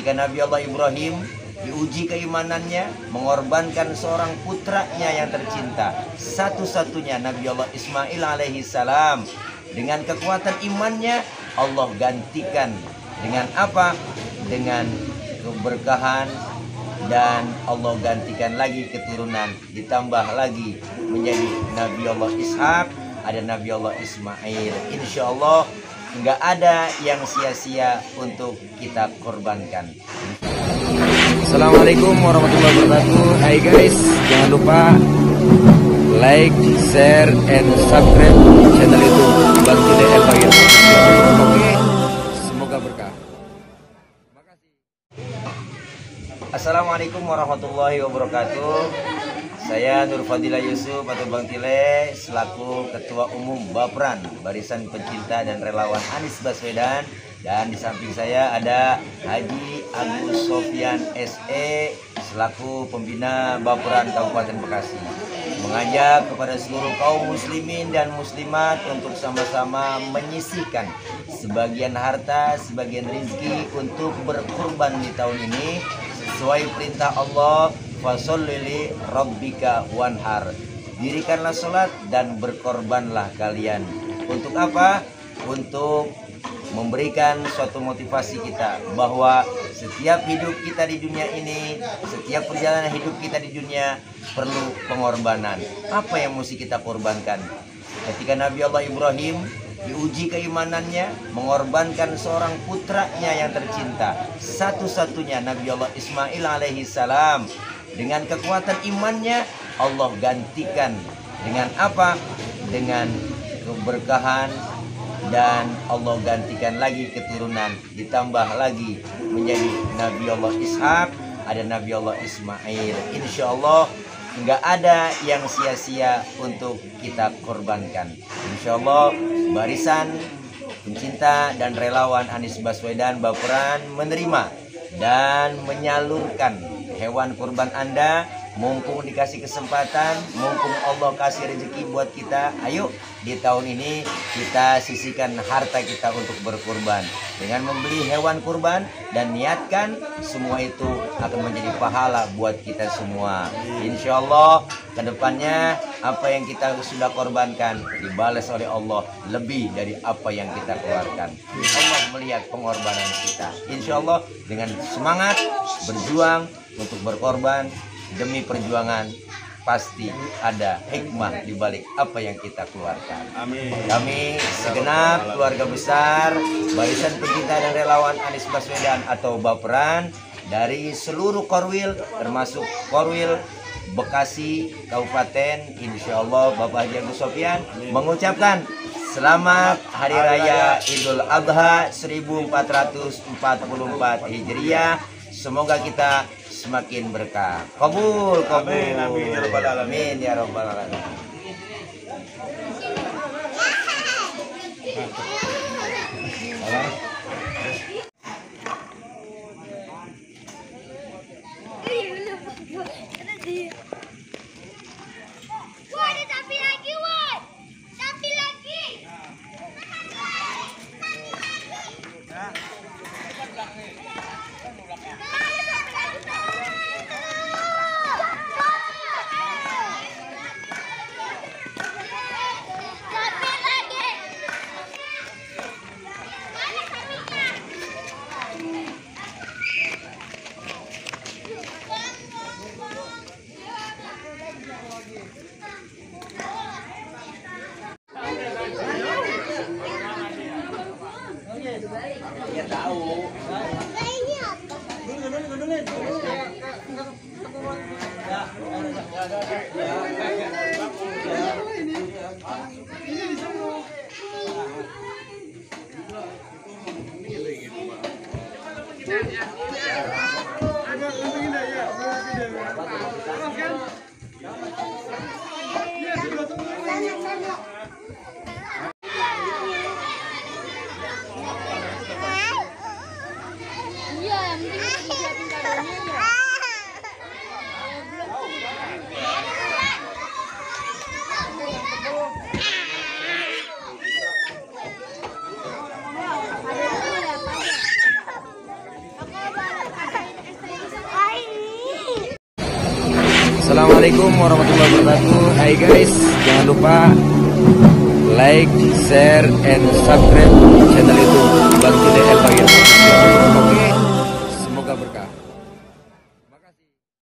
ketika Nabi Allah Ibrahim diuji keimanannya, mengorbankan seorang putranya yang tercinta, satu-satunya Nabi Allah Ismail alaihi salam. Dengan kekuatan imannya, Allah gantikan dengan apa? Dengan keberkahan, dan Allah gantikan lagi keturunan, ditambah lagi menjadi Nabi Allah Ishak, ada Nabi Allah Ismail. Insya Allah nggak ada yang sia-sia untuk kita korbankan. Assalamualaikum warahmatullahi wabarakatuh. Hai guys, jangan lupa like, share, and subscribe channel YouTube Bantile El Bagir. Oke, semoga berkah. Assalamualaikum warahmatullahi wabarakatuh. Saya Nur Fadilah Yusuf atau Bang Tile selaku Ketua Umum Bapran Barisan Pencinta dan Relawan Anies Baswedan, dan di samping saya ada Haji Agus Sofyan SE selaku Pembina Bapran Kabupaten Bekasi, mengajak kepada seluruh kaum muslimin dan muslimat untuk sama-sama menyisihkan sebagian harta, sebagian rezeki untuk berkurban di tahun ini sesuai perintah Allah. Fasholli rabbika wanhar, dirikanlah sholat dan berkorbanlah kalian. Untuk apa? Untuk memberikan suatu motivasi kita bahwa setiap hidup kita di dunia ini, setiap perjalanan hidup kita di dunia perlu pengorbanan. Apa yang mesti kita korbankan? Ketika Nabi Allah Ibrahim diuji keimanannya, mengorbankan seorang putranya yang tercinta, satu-satunya Nabi Allah Ismail alaihi salam. Dengan kekuatan imannya, Allah gantikan dengan apa? Dengan keberkahan, dan Allah gantikan lagi keturunan, ditambah lagi menjadi Nabi Allah Ishak, ada Nabi Allah Ismail. Insya Allah nggak ada yang sia-sia untuk kita korbankan. Insya Allah Barisan Pencinta dan Relawan Anies Baswedan Bapran menerima dan menyalurkan hewan kurban Anda. Mumpung dikasih kesempatan, mumpung Allah kasih rezeki buat kita, ayo di tahun ini kita sisihkan harta kita untuk berkurban dengan membeli hewan kurban, dan niatkan semua itu akan menjadi pahala buat kita semua. Insya Allah kedepannya apa yang kita sudah korbankan dibalas oleh Allah lebih dari apa yang kita keluarkan. Allah melihat pengorbanan kita. Insya Allah dengan semangat berjuang untuk berkorban demi perjuangan, pasti ada hikmah di balik apa yang kita keluarkan. Amin. Kami segenap keluarga besar Barisan Pencinta dan Relawan Anies Baswedan atau Bapran dari seluruh Korwil, termasuk Korwil Bekasi Kabupaten, insya Allah Bapak Haji Agus Sofyan mengucapkan selamat Hari Raya Idul Adha 1444 Hijriah. Semoga kita semakin berkah. Kabul, kabul. Amin, amin ya rabbal alamin. Ya rabbal alamin. Ya tahu. Assalamualaikum warahmatullahi wabarakatuh. Hai guys, jangan lupa like, share, and subscribe channel YouTube Bang Tile El Bagir.